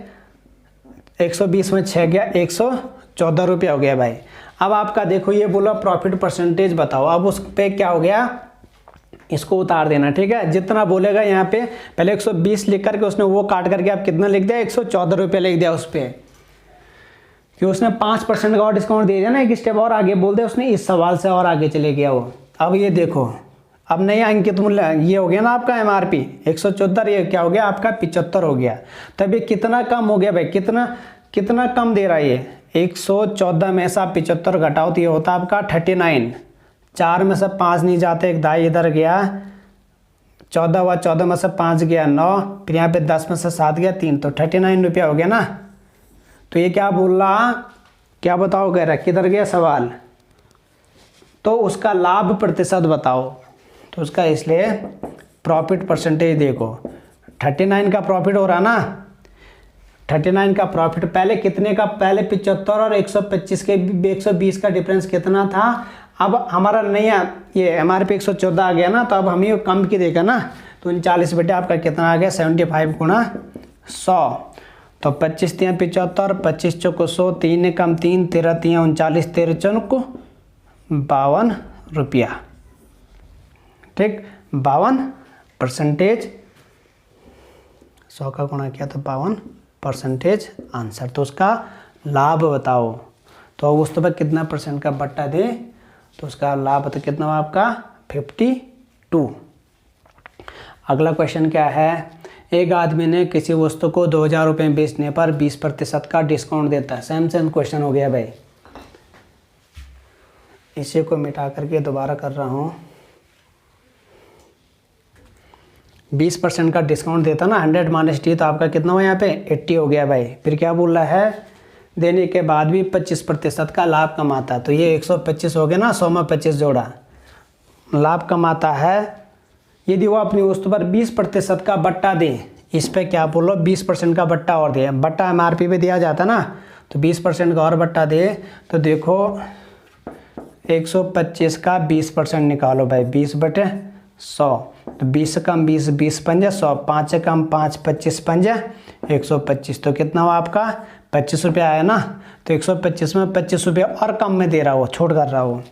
120 में 6 गया 114 रुपया हो गया भाई। अब आपका देखो ये बोला प्रॉफिट परसेंटेज बताओ, अब उस पर क्या हो गया, इसको उतार देना। ठीक है, जितना बोलेगा यहाँ पे पहले 120 लिख करके उसने वो काट करके आप कितना लिख दिया, 114 रुपये लिख दिया उस पर, कि उसने 5% का और डिस्काउंट दे दिया ना, एक स्टेप और आगे बोल दिया उसने, इस सवाल से और आगे चले गया वो। अब ये देखो, अब नया अंकित मूल्य ये हो गया ना आपका MRP 114, ये क्या हो गया आपका 75 हो गया। तब ये कितना कम हो गया भाई, कितना कम दे रहा है ये, 114 में से आप 75 घटाओ तो ये होता है आपका 39। 4 में से 5 नहीं जाते, एक दाई इधर गया, 14 हुआ, 14 में से 5 गया 9, फिर यहाँ पे 10 में से 7 गया 3, तो 39 रुपया हो गया ना। तो ये क्या बोल रहा, क्या बताओ कह रहा, किधर गया सवाल, तो उसका लाभ प्रतिशत बताओ। तो उसका इसलिए प्रॉफिट परसेंटेज देखो, 39 का प्रॉफिट हो रहा ना, 39 का प्रॉफिट पहले कितने का, पहले 75 और 125 के 120 का डिफरेंस कितना था। अब हमारा नया ये MRP 114 आ गया ना, तो अब हमें कम की देगा ना, तो 39 बेटे आपका कितना आ गया 75 गुणा 100। तो 25 3 75, 25 चौको 100, 3 कम 3, 13 3 39, 13 चौको 52 रुपया। ठीक, 52% 100 का गुणा किया तो 52% आंसर। तो उसका लाभ बताओ। तो उस पर कितना % का बट्टा दे, तो उसका लाभ तो कितना हुआ आपका 52। अगला क्वेश्चन क्या है, एक आदमी ने किसी वस्तु को 2000 रुपये में बेचने पर 20% का डिस्काउंट देता है। सेम क्वेश्चन हो गया भाई, इसी को मिटा करके दोबारा कर रहा हूँ। 20% का डिस्काउंट देता ना, 100 माइनस T, तो आपका कितना हुआ यहाँ पे 80 हो गया भाई। फिर क्या बोल रहा है, देने के बाद भी 25% का लाभ कमाता है। तो ये 125 हो गया ना, 100 में 25 जोड़ा, लाभ कमाता है यदि वो अपनी वस्तु पर 20% का बट्टा दे। इस पे क्या बोलो, 20% का बट्टा और दे, बट्टा MRP पे दिया जाता ना, तो 20% का और बट्टा दे। तो देखो 125 का 20% निकालो भाई, 20/100, तो 20 कम 20, 20 पंजे 100, 5 कम 5, 25 पंजे 125। तो कितना हुआ आपका 25 रुपया आया ना। तो 125 में 25 रुपया और कम में दे रहा हो, छोड़ कर रहा हो।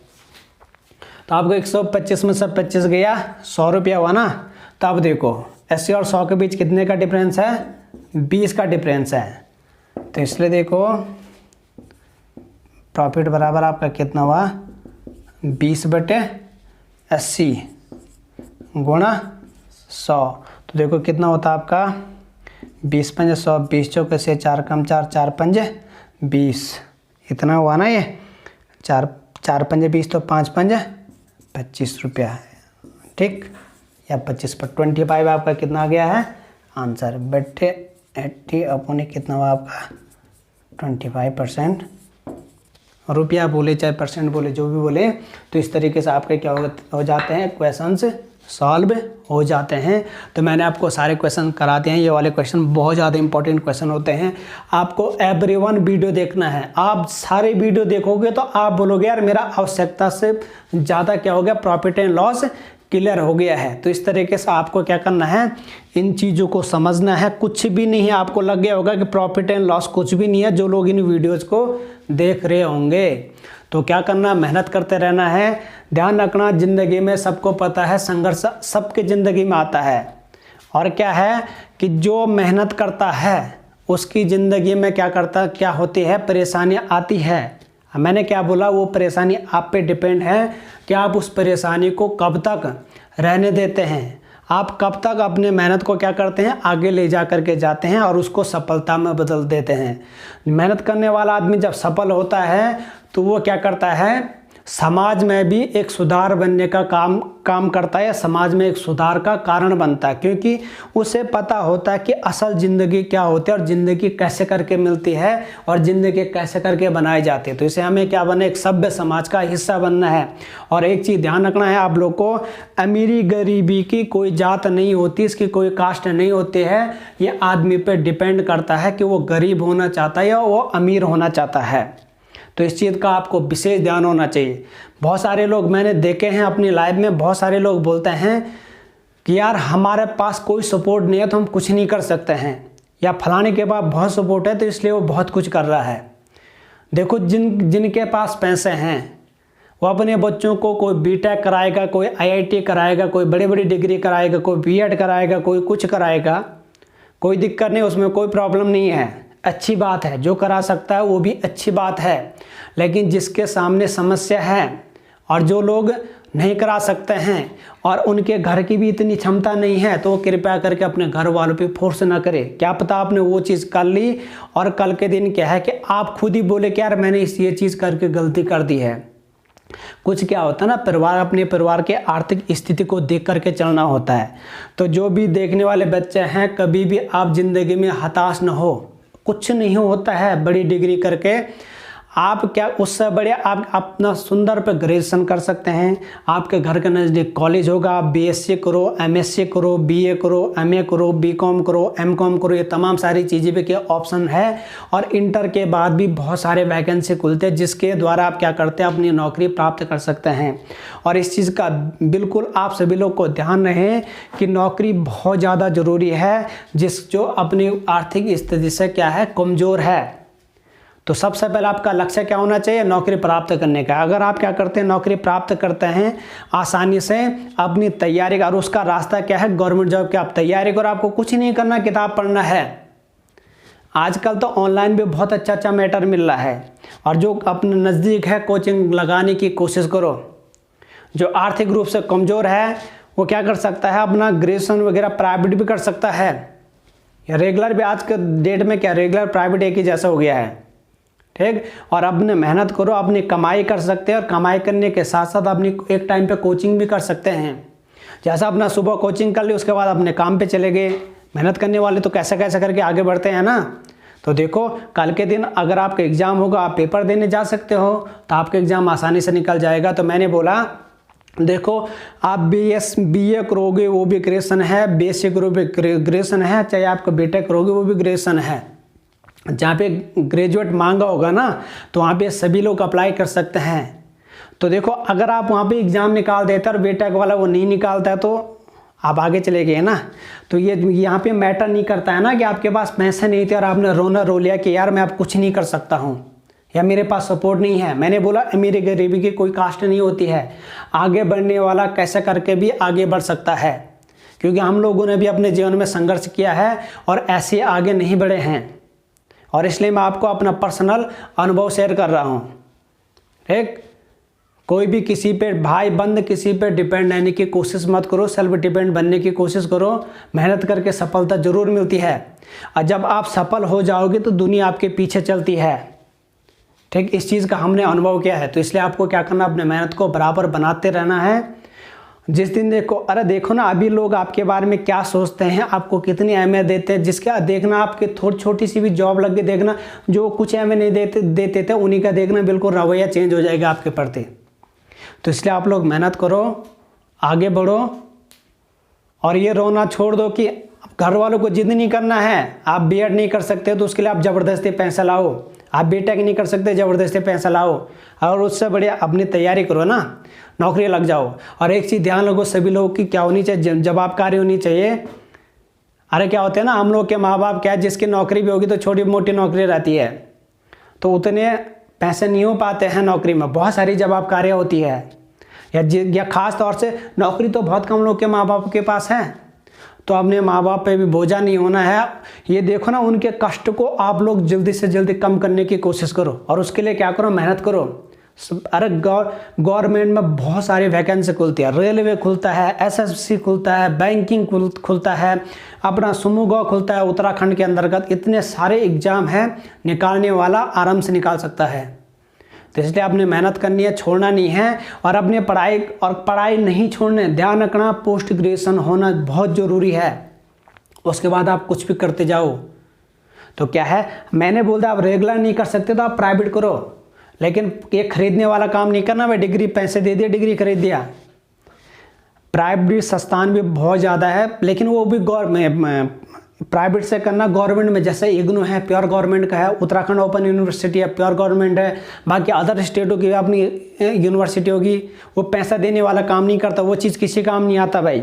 तो आपको 125 में से 25 गया 100 रुपया हुआ ना। तो अब देखो 80 और 100 के बीच कितने का डिफरेंस है, 20 का डिफरेंस है। तो इसलिए देखो प्रॉफिट बराबर आपका कितना हुआ 20/80 गुणा 100। तो देखो कितना होता आपका 20 पंजे 100, 20 चौके से 4 कम 4, 4 पंजे 20, इतना हुआ ना ये, 4 पंजे 20, तो 5 पंजे 25 रुपया। ठीक, या 25 पर 25 आपका कितना आ गया है आंसर। बटे 80 अपने कितना हुआ आपका 25% रुपया बोले चाहे परसेंट बोले, जो भी बोले, तो इस तरीके से आपके क्या हो जाते हैं, क्वेश्चंस सॉल्व हो जाते हैं। तो मैंने आपको सारे क्वेश्चन करा दिए हैं। ये वाले क्वेश्चन बहुत ज़्यादा इंपॉर्टेंट क्वेश्चन होते हैं। आपको एवरीवन वीडियो देखना है। आप सारे वीडियो देखोगे तो आप बोलोगे यार मेरा आवश्यकता से ज़्यादा क्या हो गया, प्रॉफिट एंड लॉस क्लियर हो गया है। तो इस तरीके से आपको क्या करना है, इन चीज़ों को समझना है। कुछ भी नहीं है, आपको लग गया होगा कि प्रॉफिट एंड लॉस कुछ भी नहीं है जो लोग इन वीडियोज़ को देख रहे होंगे। तो क्या करना, मेहनत करते रहना है। ध्यान रखना, ज़िंदगी में सबको पता है संघर्ष सबके ज़िंदगी में आता है, और क्या है कि जो मेहनत करता है उसकी ज़िंदगी में क्या होती है, परेशानियाँ आती है। मैंने क्या बोला, वो परेशानी आप पे डिपेंड है कि आप उस परेशानी को कब तक रहने देते हैं, आप कब तक अपने मेहनत को क्या करते हैं, आगे ले जा करके जाते हैं और उसको सफलता में बदल देते हैं। मेहनत करने वाला आदमी जब सफल होता है तो वो क्या करता है, समाज में भी एक सुधार बनने का काम करता है, या समाज में एक सुधार का कारण बनता है, क्योंकि उसे पता होता है कि असल ज़िंदगी क्या होती है और ज़िंदगी कैसे करके मिलती है और ज़िंदगी कैसे करके बनाई जाती है। तो इसे हमें क्या बनना, एक सभ्य समाज का हिस्सा बनना है। और एक चीज़ ध्यान रखना है आप लोग को, अमीरी गरीबी की कोई जात नहीं होती, इसकी कोई कास्ट नहीं होती है। ये आदमी पर डिपेंड करता है कि वो गरीब होना चाहता है या वो अमीर होना चाहता है। तो इस चीज़ का आपको विशेष ध्यान होना चाहिए। बहुत सारे लोग मैंने देखे हैं अपनी लाइफ में, बहुत सारे लोग बोलते हैं कि यार हमारे पास कोई सपोर्ट नहीं है तो हम कुछ नहीं कर सकते हैं, या फलाने के पास बहुत सपोर्ट है तो इसलिए वो बहुत कुछ कर रहा है। देखो, जिनके पास पैसे हैं वो अपने बच्चों को कोई बीटेक कराएगा, कोई IIT कराएगा, कोई बड़ी बड़ी डिग्री कराएगा, कोई BEd कराएगा, कोई कुछ कराएगा, कोई दिक्कत नहीं, उसमें कोई प्रॉब्लम नहीं है, अच्छी बात है। जो करा सकता है वो भी अच्छी बात है। लेकिन जिसके सामने समस्या है और जो लोग नहीं करा सकते हैं और उनके घर की भी इतनी क्षमता नहीं है, तो वो कृपया करके अपने घर वालों पे फोर्स ना करे। क्या पता आपने वो चीज़ कर ली और कल के दिन क्या है कि आप खुद ही बोले कि यार मैंने ये चीज़ करके गलती कर दी है। कुछ क्या होता है ना, परिवार अपने परिवार के आर्थिक स्थिति को देख करके चलना होता है। तो जो भी देखने वाले बच्चे हैं, कभी भी आप ज़िंदगी में हताश न हो। कुछ नहीं होता है बड़ी डिग्री करके, आप क्या उससे बड़े आप अपना सुंदर पे ग्रेजुएशन कर सकते हैं। आपके घर के नज़दीक कॉलेज होगा, आप BSc करो, MSc करो, BA करो, MA करो, BCom करो, MCom करो, ये तमाम सारी चीज़ें पे क्या ऑप्शन है। और इंटर के बाद भी बहुत सारे वैकेंसी खुलते हैं जिसके द्वारा आप क्या करते हैं, अपनी नौकरी प्राप्त कर सकते हैं। और इस चीज़ का बिल्कुल आप सभी लोग को ध्यान रहे कि नौकरी बहुत ज़्यादा ज़रूरी है, जो अपनी आर्थिक स्थिति से क्या है, कमज़ोर है। तो सबसे पहले आपका लक्ष्य क्या होना चाहिए, नौकरी प्राप्त करने का। अगर आप क्या करते हैं, नौकरी प्राप्त करते हैं आसानी से अपनी तैयारी का, और उसका रास्ता क्या है, गवर्नमेंट जॉब की आप तैयारी करो। आपको कुछ नहीं करना, किताब पढ़ना है। आजकल तो ऑनलाइन भी बहुत अच्छा मैटर मिल रहा है, और जो अपने नज़दीक है कोचिंग लगाने की कोशिश करो। जो आर्थिक रूप से कमज़ोर है वो क्या कर सकता है, अपना ग्रेजुएशन वगैरह प्राइवेट भी कर सकता है, या रेगुलर भी। आज के डेट में क्या रेगुलर प्राइवेट एक ही जैसा हो गया है, ठीक। और अपने मेहनत करो, अपनी कमाई कर सकते हैं, और कमाई करने के साथ साथ अपनी एक टाइम पे कोचिंग भी कर सकते हैं। जैसा अपना सुबह कोचिंग कर ली, उसके बाद अपने काम पे चले गए। मेहनत करने वाले तो कैसे कैसे करके आगे बढ़ते हैं ना। तो देखो, कल के दिन अगर आपका एग्ज़ाम होगा, आप पेपर देने जा सकते हो, तो आपका एग्ज़ाम आसानी से निकल जाएगा। तो मैंने बोला देखो, आप BA करोगे वो भी ग्रेजुएशन है, BSc करोगे ग्रेजुएशन है, चाहे आपका BTech करोगे वो भी ग्रेजुएशन है। जहाँ पे ग्रेजुएट मांगा होगा ना, तो वहाँ पे सभी लोग अप्लाई कर सकते हैं। तो देखो, अगर आप वहाँ पे एग्ज़ाम निकाल देते और BTech वाला वो नहीं निकालता है तो आप आगे चले गए ना। तो ये यहाँ पे मैटर नहीं करता है ना कि आपके पास पैसे नहीं थे और आपने रोना रो लिया कि यार मैं अब कुछ नहीं कर सकता हूँ, या मेरे पास सपोर्ट नहीं है। मैंने बोला अमीरी गरीबी की कोई कास्ट नहीं होती है। आगे बढ़ने वाला कैसे करके भी आगे बढ़ सकता है, क्योंकि हम लोगों ने भी अपने जीवन में संघर्ष किया है और ऐसे आगे नहीं बढ़े हैं। और इसलिए मैं आपको अपना पर्सनल अनुभव शेयर कर रहा हूँ, ठीक। कोई भी किसी पे भाई बंद किसी पे डिपेंड रहने की कोशिश मत करो, सेल्फ डिपेंड बनने की कोशिश करो। मेहनत करके सफलता ज़रूर मिलती है, और जब आप सफल हो जाओगे तो दुनिया आपके पीछे चलती है, ठीक। इस चीज़ का हमने अनुभव किया है। तो इसलिए आपको क्या करना, अपने मेहनत को बराबर बनाते रहना है। जिस दिन देखो, अरे देखो ना अभी लोग आपके बारे में क्या सोचते हैं, आपको कितनी अहमियत देते हैं। जिसका देखना आपके थोड़ी छोटी सी भी जॉब लग के देखना, जो कुछ अहमियत नहीं देते थे उन्हीं का देखना बिल्कुल रवैया चेंज हो जाएगा आपके प्रति। तो इसलिए आप लोग मेहनत करो, आगे बढ़ो और ये रोना छोड़ दो कि घर वालों को जिद नहीं करना है। आप बीएड नहीं कर सकते तो उसके लिए आप ज़बरदस्ती पैसा लाओ, आप बीटेक नहीं कर सकते ज़बरदस्ती पैसा लाओ, और उससे बढ़िया अपनी तैयारी करो ना, नौकरी लग जाओ। और एक चीज़ ध्यान रखो सभी लोगों की, क्या होनी चाहिए, जवाबकारी होनी चाहिए। अरे क्या होते हैं ना, हम लोग के माँ बाप क्या है, जिसकी नौकरी भी होगी तो छोटी मोटी नौकरी रहती है तो उतने पैसे नहीं हो पाते हैं नौकरी में, बहुत सारी जवाबकारियाँ होती है। या ख़ास तौर से नौकरी तो बहुत कम लोग के माँ बाप के पास है, तो अपने माँ बाप पे भी बोझा नहीं होना है। ये देखो ना, उनके कष्ट को आप लोग जल्दी से जल्दी कम करने की कोशिश करो और उसके लिए क्या करो, मेहनत करो। अरे गवर्नमेंट में बहुत सारी वैकेंसी खुलती है, रेलवे खुलता है, एसएससी खुलता है, बैंकिंग खुलता है, अपना सुमुगा खुलता है उत्तराखंड के अंतर्गत। इतने सारे एग्जाम हैं, निकालने वाला आराम से निकाल सकता है। तो इसलिए आपने मेहनत करनी है, छोड़ना नहीं है। और अपने पढ़ाई नहीं छोड़ने, ध्यान रखना पोस्ट ग्रेजुएशन होना बहुत ज़रूरी है। उसके बाद आप कुछ भी करते जाओ। तो क्या है, मैंने बोल दिया आप रेगुलर नहीं कर सकते तो आप प्राइवेट करो, लेकिन ये खरीदने वाला काम नहीं करना। मैं डिग्री पैसे दे दिया, डिग्री खरीद दिया। प्राइवेट संस्थान भी बहुत ज़्यादा है, लेकिन वो भी प्राइवेट से करना गवर्नमेंट में, जैसे इग्नू है प्योर गवर्नमेंट का है, उत्तराखंड ओपन यूनिवर्सिटी है प्योर गवर्नमेंट है, बाकी अदर स्टेटों की अपनी यूनिवर्सिटी होगी, वो पैसा देने वाला काम नहीं करता, वो चीज़ किसी काम नहीं आता भाई।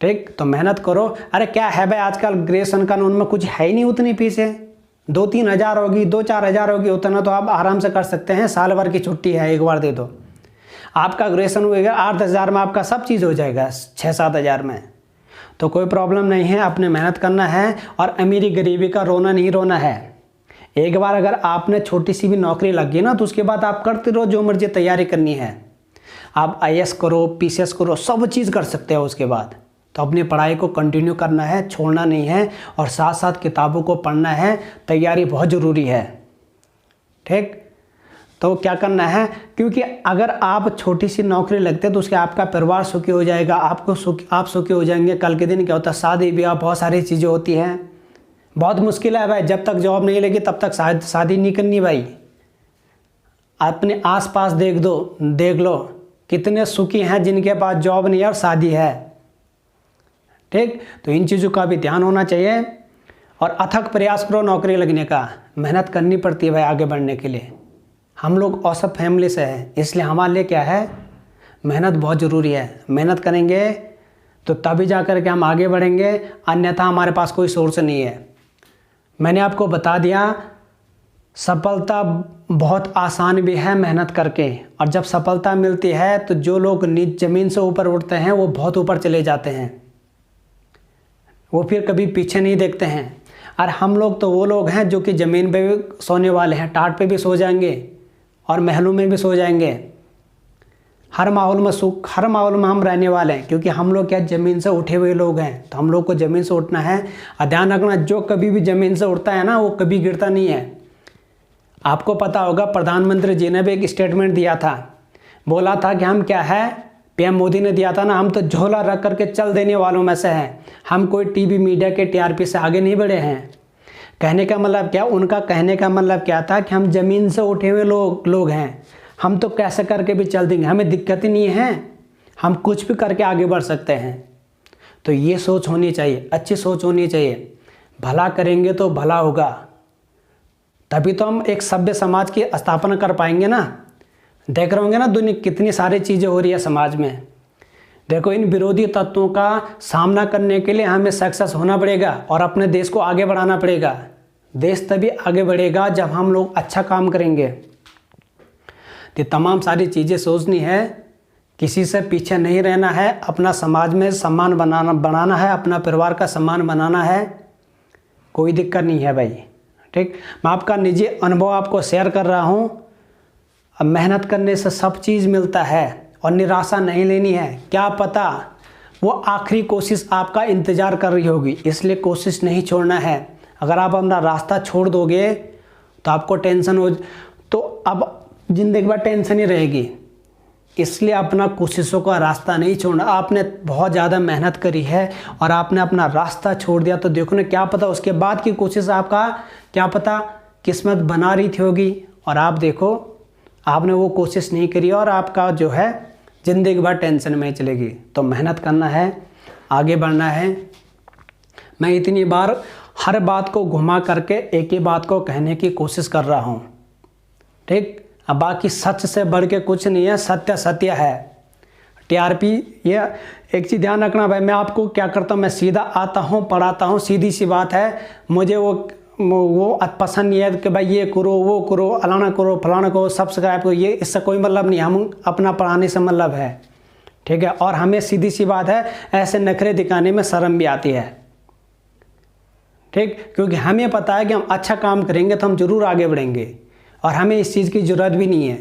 ठीक, तो मेहनत करो। अरे क्या है भाई, आजकल ग्रेजुएशन कानून में कुछ है ही नहीं उतनी फीस है, 2-3 हज़ार होगी, 2-4 हज़ार होगी, उतना तो आप आराम से कर सकते हैं। साल भर की छुट्टी है, एक बार दे दो, आपका ग्रेजुएशन होगा 8-10 हज़ार में आपका सब चीज़ हो जाएगा, 6-7 हज़ार में। तो कोई प्रॉब्लम नहीं है, आपने मेहनत करना है और अमीरी गरीबी का रोना नहीं रोना है। एक बार अगर आपने छोटी सी भी नौकरी लग गई ना, तो उसके बाद आप करते रहो जो मर्जी तैयारी करनी है। आप आईएएस करो, पीसीएस करो, सब चीज़ कर सकते हो उसके बाद। तो अपनी पढ़ाई को कंटिन्यू करना है, छोड़ना नहीं है, और साथ साथ किताबों को पढ़ना है। तैयारी बहुत ज़रूरी है। ठीक, तो क्या करना है, क्योंकि अगर आप छोटी सी नौकरी लगते तो उसके आपका परिवार सुखी हो जाएगा, आप सुखी हो जाएंगे। कल के दिन क्या होता है, शादी ब्याह बहुत सारी चीज़ें होती हैं, बहुत मुश्किल है भाई। जब तक जॉब नहीं लगी तब तक शादी नहीं करनी भाई। अपने आसपास देख लो कितने सुखी हैं जिनके पास जॉब नहीं है और शादी है। ठीक, तो इन चीज़ों का भी ध्यान होना चाहिए और अथक प्रयास करो नौकरी लगने का। मेहनत करनी पड़ती है भाई आगे बढ़ने के लिए। हम लोग औसत फैमिली से हैं, इसलिए हमारे लिए क्या है, मेहनत बहुत ज़रूरी है। मेहनत करेंगे तो तभी जा कर के हम आगे बढ़ेंगे, अन्यथा हमारे पास कोई सोर्स नहीं है। मैंने आपको बता दिया, सफलता बहुत आसान भी है मेहनत करके, और जब सफलता मिलती है तो जो लोग ज़मीन से ऊपर उठते हैं वो बहुत ऊपर चले जाते हैं, वो फिर कभी पीछे नहीं देखते हैं। और हम लोग तो वो लोग हैं जो कि ज़मीन पे भी सोने वाले हैं, टाट पे भी सो जाएंगे और महलों में भी सो जाएंगे। हर माहौल में सुख, हर माहौल में हम रहने वाले हैं, क्योंकि हम लोग क्या ज़मीन से उठे हुए लोग हैं। तो हम लोग को ज़मीन से उठना है। और ध्यान रखना, जो कभी भी ज़मीन से उठता है ना, वो कभी गिरता नहीं है। आपको पता होगा, प्रधानमंत्री जी ने भी एक स्टेटमेंट दिया था, बोला था कि हम क्या है, पीएम मोदी ने दिया था ना, हम तो झोला रख करके चल देने वालों में से हैं। हम कोई टीवी मीडिया के टीआरपी से आगे नहीं बढ़े हैं। कहने का मतलब क्या, उनका कहने का मतलब क्या था कि हम ज़मीन से उठे हुए लोग हैं, हम तो कैसे करके भी चल देंगे, हमें दिक्कत ही नहीं है, हम कुछ भी करके आगे बढ़ सकते हैं। तो ये सोच होनी चाहिए, अच्छी सोच होनी चाहिए। भला करेंगे तो भला होगा, तभी तो हम एक सभ्य समाज की स्थापना कर पाएंगे ना। देख रहे होंगे ना दुनिया कितनी सारी चीज़ें हो रही है समाज में। देखो, इन विरोधी तत्वों का सामना करने के लिए हमें सक्सेस होना पड़ेगा और अपने देश को आगे बढ़ाना पड़ेगा। देश तभी आगे बढ़ेगा जब हम लोग अच्छा काम करेंगे। तो तमाम सारी चीज़ें सोचनी है, किसी से पीछे नहीं रहना है, अपना समाज में सम्मान बनाना है, अपना परिवार का सम्मान बनाना है। कोई दिक्कत नहीं है भाई। ठीक, मैं आपका निजी अनुभव आपको शेयर कर रहा हूँ। अब मेहनत करने से सब चीज़ मिलता है और निराशा नहीं लेनी है। क्या पता वो आखिरी कोशिश आपका इंतज़ार कर रही होगी, इसलिए कोशिश नहीं छोड़ना है। अगर आप अपना रास्ता छोड़ दोगे तो आपको टेंशन हो, तो अब ज़िंदगी भर टेंशन ही रहेगी। इसलिए अपना कोशिशों का रास्ता नहीं छोड़ना। आपने बहुत ज़्यादा मेहनत करी है और आपने अपना रास्ता छोड़ दिया तो देखो ना, क्या पता उसके बाद की कोशिश आपका क्या पता किस्मत बना रही थी होगी, और आप देखो आपने वो कोशिश नहीं करी और आपका जो है ज़िंदगी भर टेंशन में चलेगी। तो मेहनत करना है, आगे बढ़ना है। मैं इतनी बार हर बात को घुमा करके एक ही बात को कहने की कोशिश कर रहा हूँ, ठीक। अब बाकी सच से बढ़ के कुछ नहीं है, सत्य सत्य है। टीआरपी, ये एक चीज़ ध्यान रखना भाई, मैं आपको क्या करता हूँ, मैं सीधा आता हूँ, पढ़ाता हूँ, सीधी सी बात है। मुझे वो पसंद नहीं है कि भाई ये करो, वो करो, अलाना करो, फलाना करो, सब्सक्राइब करो, ये इससे कोई मतलब नहीं। हम अपना पढ़ाने से मतलब है, ठीक है। और हमें सीधी सी बात है, ऐसे नखरे दिखाने में शर्म भी आती है, ठीक। क्योंकि हमें पता है कि हम अच्छा काम करेंगे तो हम ज़रूर आगे बढ़ेंगे, और हमें इस चीज़ की ज़रूरत भी नहीं है,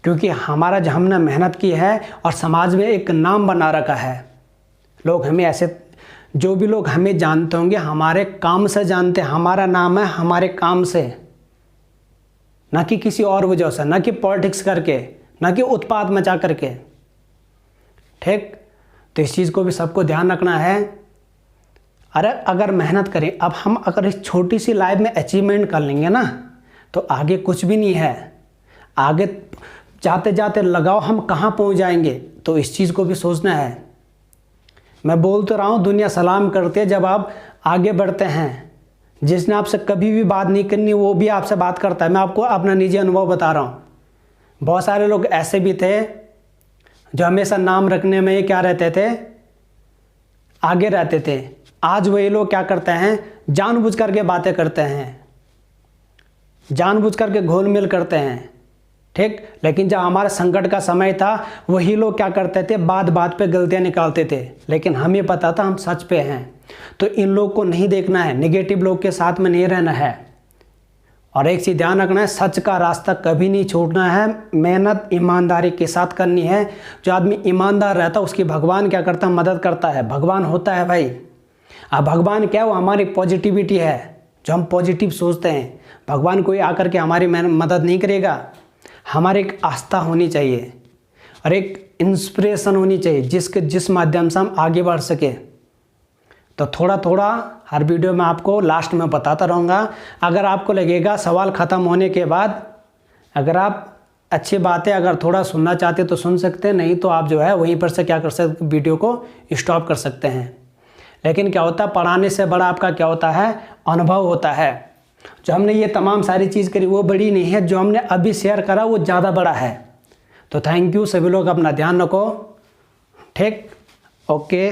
क्योंकि हमारा जो हमने मेहनत की है और समाज में एक नाम बना रखा है। लोग हमें ऐसे, जो भी लोग हमें जानते होंगे हमारे काम से जानते हैं। हमारा नाम है हमारे काम से, ना कि किसी और वजह से, ना कि पॉलिटिक्स करके, ना कि उत्पात मचा करके, ठीक। तो इस चीज़ को भी सबको ध्यान रखना है। अरे अगर मेहनत करें, अब हम अगर इस छोटी सी लाइफ में अचीवमेंट कर लेंगे ना, तो आगे कुछ भी नहीं है। आगे जाते जाते लगाओ हम कहाँ पहुँच जाएंगे, तो इस चीज़ को भी सोचना है। मैं बोल तो रहा हूँ, दुनिया सलाम करती है जब आप आगे बढ़ते हैं। जिसने आपसे कभी भी बात नहीं करनी वो भी आपसे बात करता है। मैं आपको अपना निजी अनुभव बता रहा हूँ। बहुत सारे लोग ऐसे भी थे जो हमेशा नाम रखने में क्या रहते थे, आगे रहते थे। आज वही लोग क्या करते हैं, जानबूझ करके बातें करते हैं, जानबूझ करके घोल मेल करते हैं, ठीक। लेकिन जब हमारे संकट का समय था, वही लोग क्या करते थे, बात बात पे गलतियां निकालते थे, लेकिन हमें पता था हम सच पे हैं। तो इन लोग को नहीं देखना है, नेगेटिव लोग के साथ में नहीं रहना है। और एक चीज़ ध्यान रखना है, सच का रास्ता कभी नहीं छोड़ना है। मेहनत ईमानदारी के साथ करनी है। जो आदमी ईमानदार रहता है उसकी भगवान क्या करता है, मदद करता है। भगवान होता है भाई। अब भगवान क्या, वो हमारी पॉजिटिविटी है, जो हम पॉजिटिव सोचते हैं। भगवान कोई आकर के हमारी मदद नहीं करेगा। हमारी एक आस्था होनी चाहिए और एक इंस्पिरेशन होनी चाहिए जिस माध्यम से हम आगे बढ़ सके। तो थोड़ा थोड़ा हर वीडियो में आपको लास्ट में बताता रहूँगा। अगर आपको लगेगा सवाल ख़त्म होने के बाद, अगर आप अच्छी बातें अगर थोड़ा सुनना चाहते तो सुन सकते हैं, नहीं तो आप जो है वहीं पर से क्या कर सकते, वीडियो को स्टॉप कर सकते हैं। लेकिन क्या होता है, पढ़ाने से बड़ा आपका क्या होता है, अनुभव होता है। जो हमने ये तमाम सारी चीज़ करी वो बड़ी नहीं है, जो हमने अभी शेयर करा वो ज़्यादा बड़ा है। तो थैंक यू, सभी लोग अपना ध्यान रखो, ठीक, ओके।